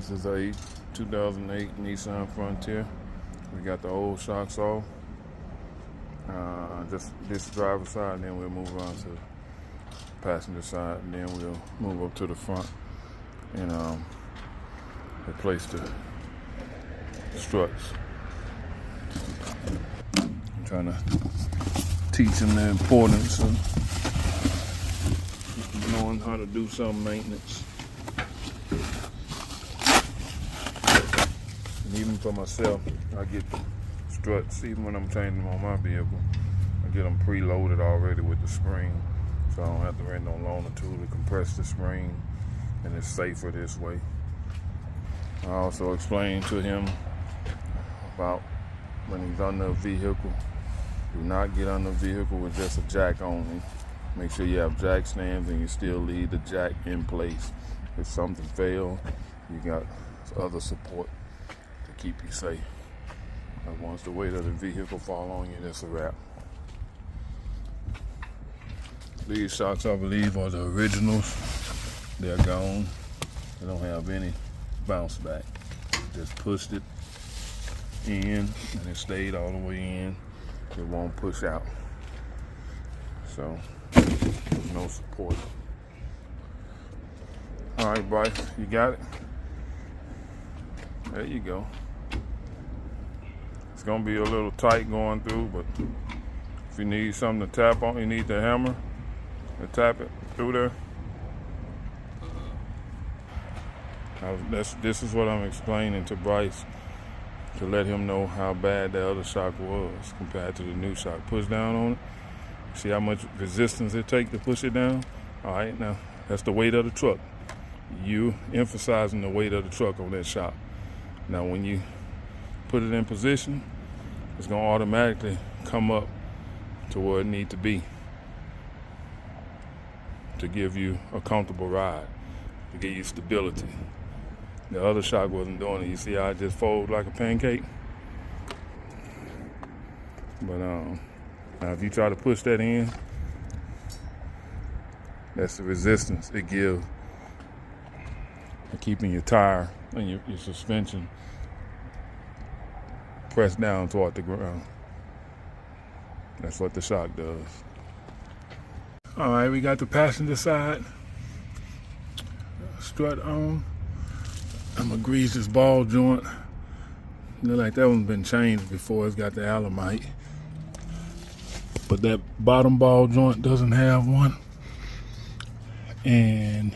This is a 2008 Nissan Frontier. We got the old shocks off. Just this driver's side, and then we'll move on to the passenger side, and then we'll move up to the front and replace the struts. I'm trying to teach them the importance of knowing how to do some maintenance. And even for myself, I get struts, even when I'm changing them on my vehicle, I get them preloaded already with the spring, so I don't have to rent no loaner tool to compress the spring, and it's safer this way. I also explained to him about when he's under a vehicle, do not get on the vehicle with just a jack only. Make sure you have jack stands and you still leave the jack in place. If something fails, you got other support to keep you safe. And once the weight of the vehicle fall on you, that's a wrap. These shocks, I believe, are the originals. They're gone. They don't have any bounce back. Just pushed it in and it stayed all the way in. It won't push out. So, there's no support. All right, Bryce, you got it? There you go. It's gonna be a little tight going through, but if you need something to tap on, you need the hammer to tap it through there. This is what I'm explaining to Bryce to let him know how bad the other shock was compared to the new shock. Push down on it. See how much resistance it takes to push it down? All right, now that's the weight of the truck. You emphasizing the weight of the truck on that shock. Now when you put it in position, it's gonna automatically come up to where it needs to be to give you a comfortable ride, to give you stability. The other shock wasn't doing it. You see how it just folds like a pancake? But now if you try to push that in, that's the resistance it gives to keeping your tire and your suspension pressed down toward the ground. That's what the shock does. All right, we got the passenger side strut on. I'm gonna grease this ball joint. Look like that one's been changed before. It's got the alamite, but that bottom ball joint doesn't have one, and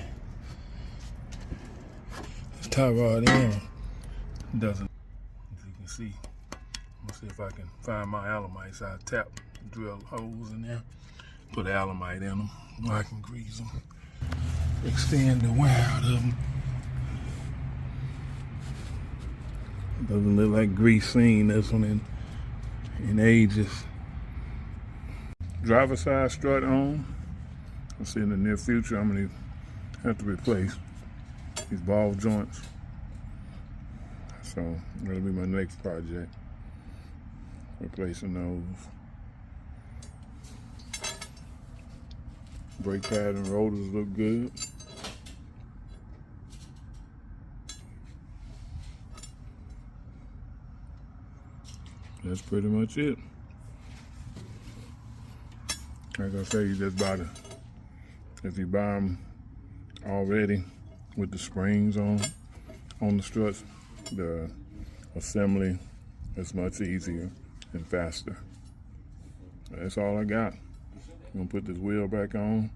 this tie rod end doesn't. As you can see, let's see if I can find my alamite. So I tap, drill holes in there, put alamite in them, or I can grease them, extend the wear out of them. Doesn't look like grease seen this one in ages. Driver side strut on. I'll see in the near future I'm gonna have to replace these ball joints. So that'll be my next project. Replacing those. Brake pad and rotors look good. That's pretty much it. Like I say, you just buy if you buy them already with the springs on the struts, the assembly is much easier and faster. That's all I got. I'm gonna put this wheel back on,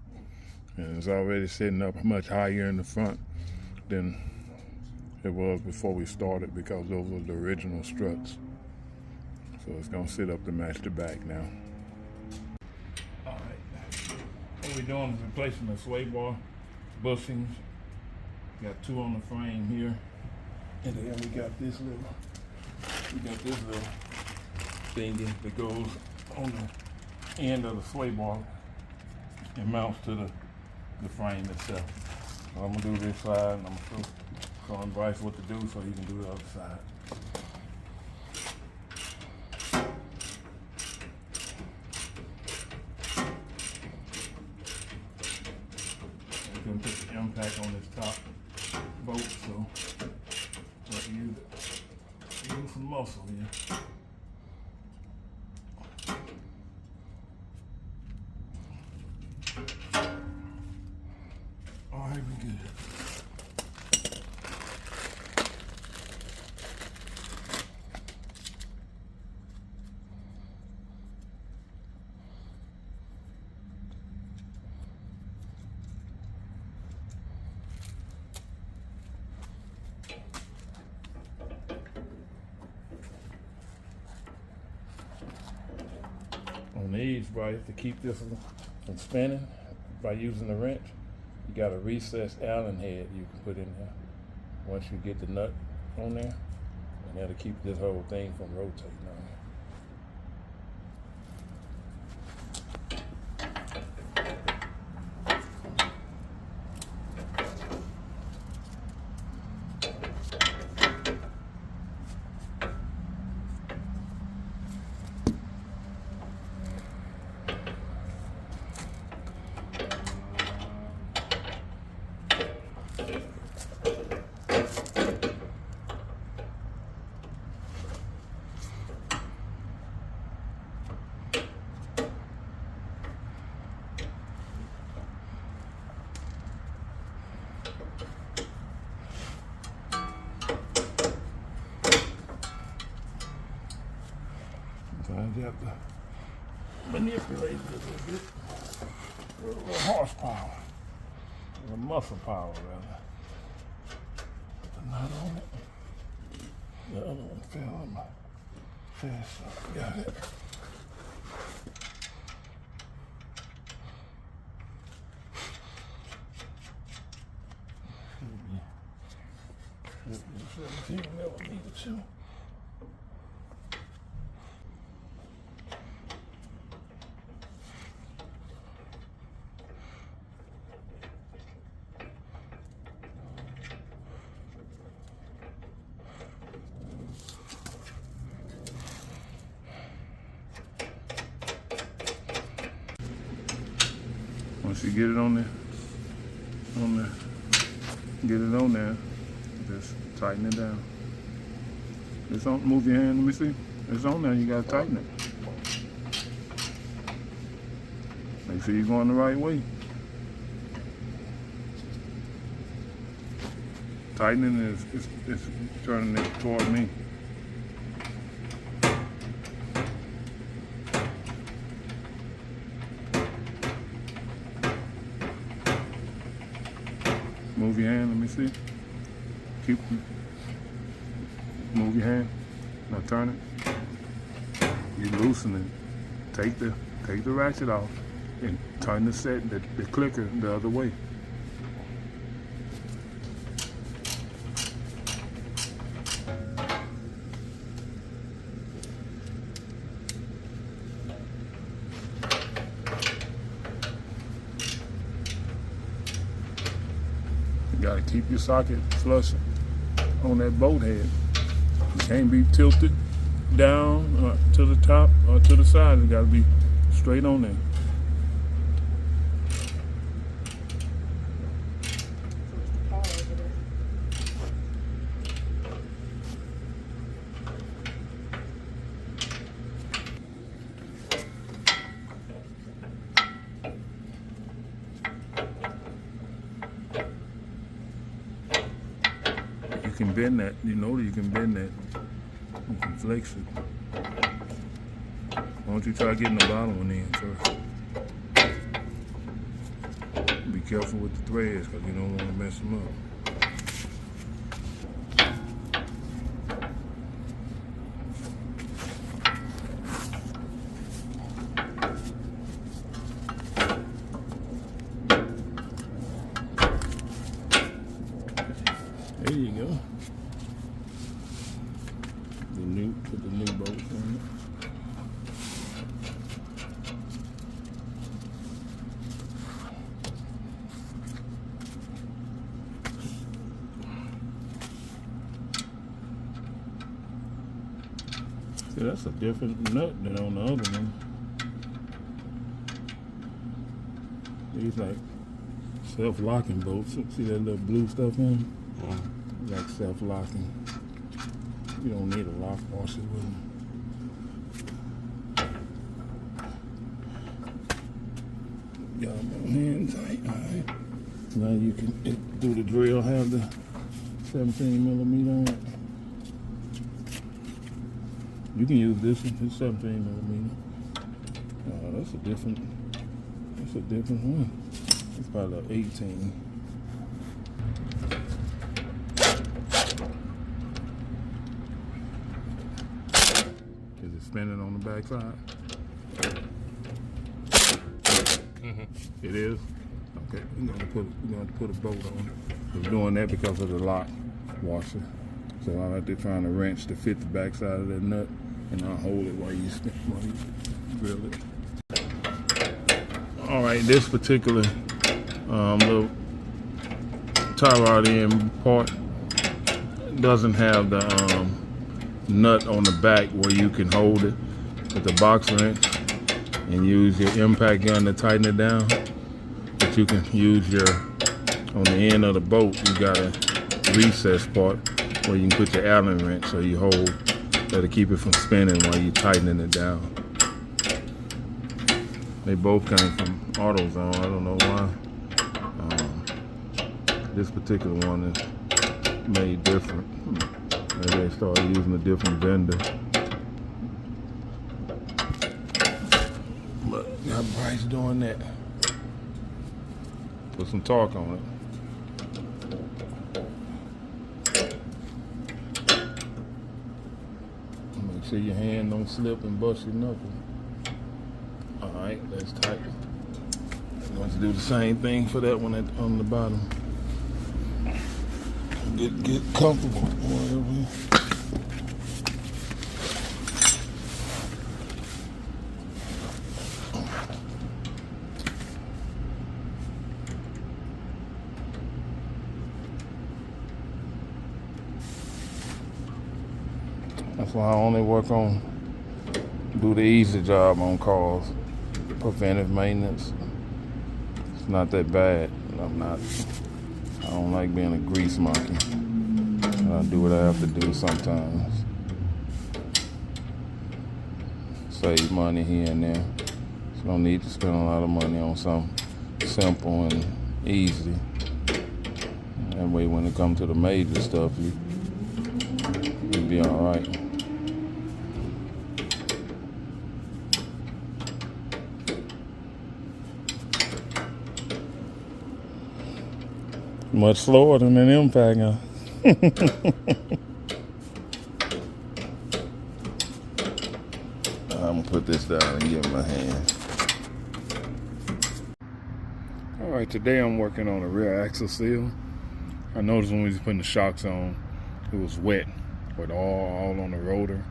and it's already sitting up much higher in the front than it was before we started, because those were the original struts. So it's gonna sit up to match the back now. All right, what we're doing is replacing the sway bar bushings. Got two on the frame here, and then we got this little thingy that goes on the end of the sway bar and mounts to the frame itself. So I'm gonna do this side, and I'm gonna show Bryce what to do so he can do the other side. Put the impact on this top bolt, so Use some muscle here. All right, we good. On these, right, to keep this from spinning by using the wrench, you got a recessed Allen head you can put in there. Once you get the nut on there, and that'll keep this whole thing from rotating on there. You have to manipulate it a little bit. A little horsepower, a little muscle power rather. Put the nut on it. The other one fell on my face, so I got it. Should be 17 millimeters too. Once you get it on there, get it on there, just tighten it down. It's on, move your hand, let me see. It's on there, you gotta tighten it. Make sure you're going the right way. Tightening is turning it toward me. Move your hand, let me see. Move your hand. Now turn it. You loosen it. Take the ratchet off and turn the clicker the other way. You gotta keep your socket flush on that bolt head. It can't be tilted down to the top or to the side. It gotta be straight on there. You can bend that, you know that you can bend that. You can flex it. Why don't you try getting the bottom one in first? Be careful with the threads because you don't want to mess them up. There you go. Put the new bolts on it. See, that's a different nut than on the other one. These like self-locking bolts. See that little blue stuff in them? Like self-locking. You don't need a lock washer with them. Got them on hand tight. Alright. Now you can, through the drill, have the 17mm on it. You can use this one, it's 17mm. That's a different one. It's about an 18. Is it spinning on the back side? It is? Okay, we're going to put a bolt on it. We're doing that because of the lock washer. So I'll have to find a wrench to fit the back side of that nut, and I'll hold it while you drill it. All right, this particular little tie rod end part doesn't have the nut on the back where you can hold it with the box wrench and use your impact gun to tighten it down. But you can use on the end of the bolt, you got a recess part where you can put your Allen wrench so you hold, that'll keep it from spinning while you're tightening it down. They both came from AutoZone, I don't know why. This particular one is made different. Maybe they started using a different vendor. But got Bryce doing that. Put some torque on it. Make sure your hand don't slip and bust your knuckle. Alright, that's tight. I'm going to do the same thing for that one on the bottom. Get comfortable. Whatever. That's why I only do the easy job on cars. Preventive maintenance. It's not that bad. I don't like being a grease monkey. I do what I have to do sometimes. Save money here and there. So don't need to spend a lot of money on something simple and easy. That way when it comes to the major stuff, you'll be alright. Much slower than an impact gun. I'm gonna put this down and give him a hand. Alright, today I'm working on a rear axle seal. I noticed when we was putting the shocks on, it was wet with all on the rotor.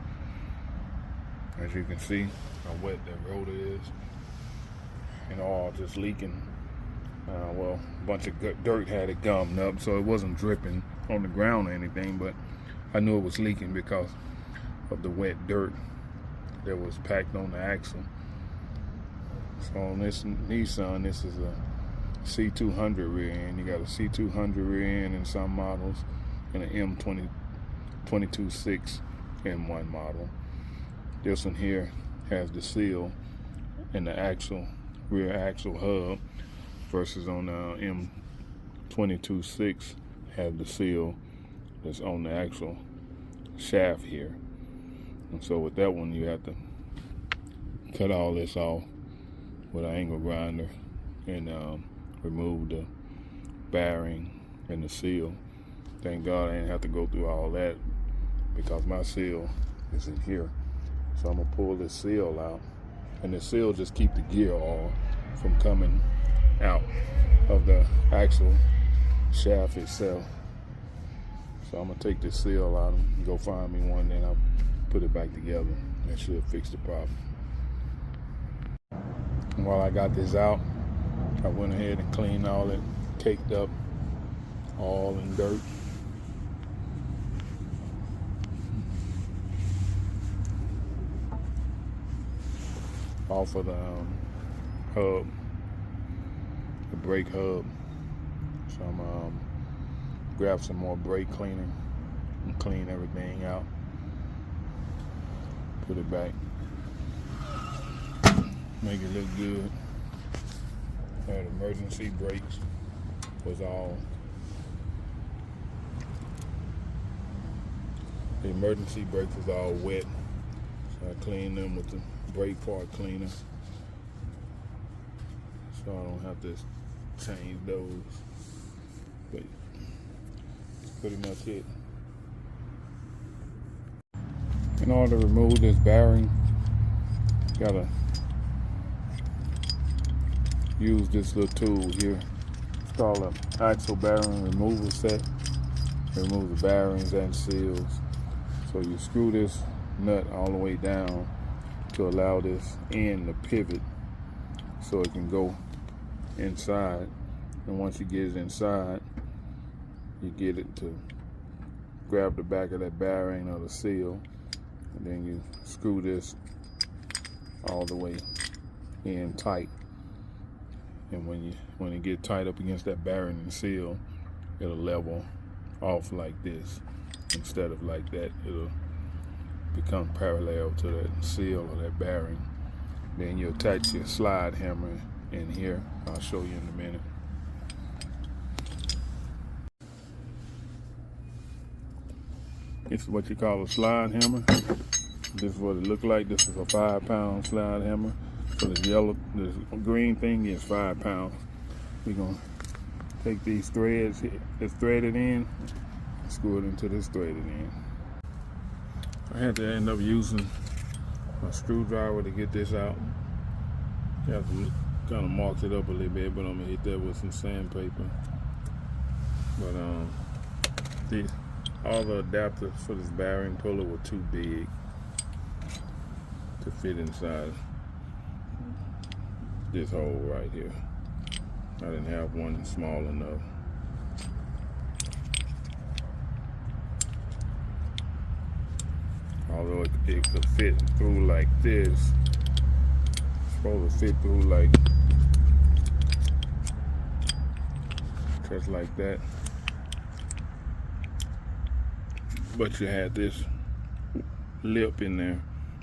As you can see how wet that rotor is. And all just leaking. Well, a bunch of dirt had it gummed up, so it wasn't dripping on the ground or anything, but I knew it was leaking because of the wet dirt that was packed on the axle. So on this Nissan, this is a C200 rear end. You got a C200 rear end in some models and an M226 M1 model. This one here has the seal in the rear axle hub, versus on the M226 have the seal that's on the actual shaft here. And so with that one, you have to cut all this off with an angle grinder and remove the bearing and the seal. Thank God I didn't have to go through all that because my seal is in here. So I'm gonna pull this seal out, and the seal just keep the gear oil from coming out of the actual shaft itself. So I'm gonna take this seal out and go find me one, then I'll put it back together. That should fix the problem. And while I got this out, I went ahead and cleaned all it caked up, all in dirt. Off of the hub, the brake hub. So I'm grab some more brake cleaner and clean everything out. Put it back. Make it look good. Had emergency brakes was all. The emergency brakes was all wet. So I cleaned them with the brake part cleaner. So I don't have to change those. But that's pretty much it. In order to remove this bearing, gotta use this little tool here. It's called an axle bearing removal set. It removes the bearings and seals. So you screw this nut all the way down to allow this end to pivot so it can go inside. And once you get it inside, you get it to grab the back of that bearing or the seal, and then you screw this all the way in tight. And when you get tight up against that bearing and seal, it'll level off like this instead of like that. It'll become parallel to that seal or that bearing. Then you attach your slide hammer in here. I'll show you in a minute. This is what you call a slide hammer. This is what it looked like. This is a 5-pound slide hammer. So this green thing is 5 pounds. We're gonna take these threads that's threaded in, screw it into this threaded end. I had to end up using a screwdriver to get this out. You have to kind of mark it up a little bit, but I'm gonna hit that with some sandpaper. But all the adapters for this bearing puller were too big to fit inside this hole right here. I didn't have one small enough. Although it could fit through like this, it's supposed to fit through like just like that. But you had this lip in there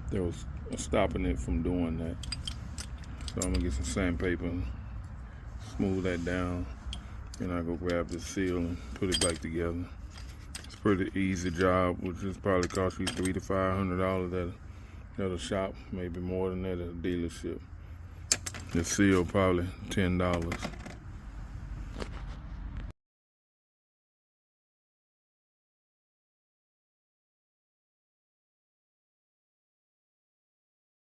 that was stopping it from doing that. So I'm gonna get some sandpaper and smooth that down, and I'll go grab the seal and put it back together. It's a pretty easy job, which is probably cost you $300 to $500 at a shop, maybe more than that at a dealership. The seal probably $10.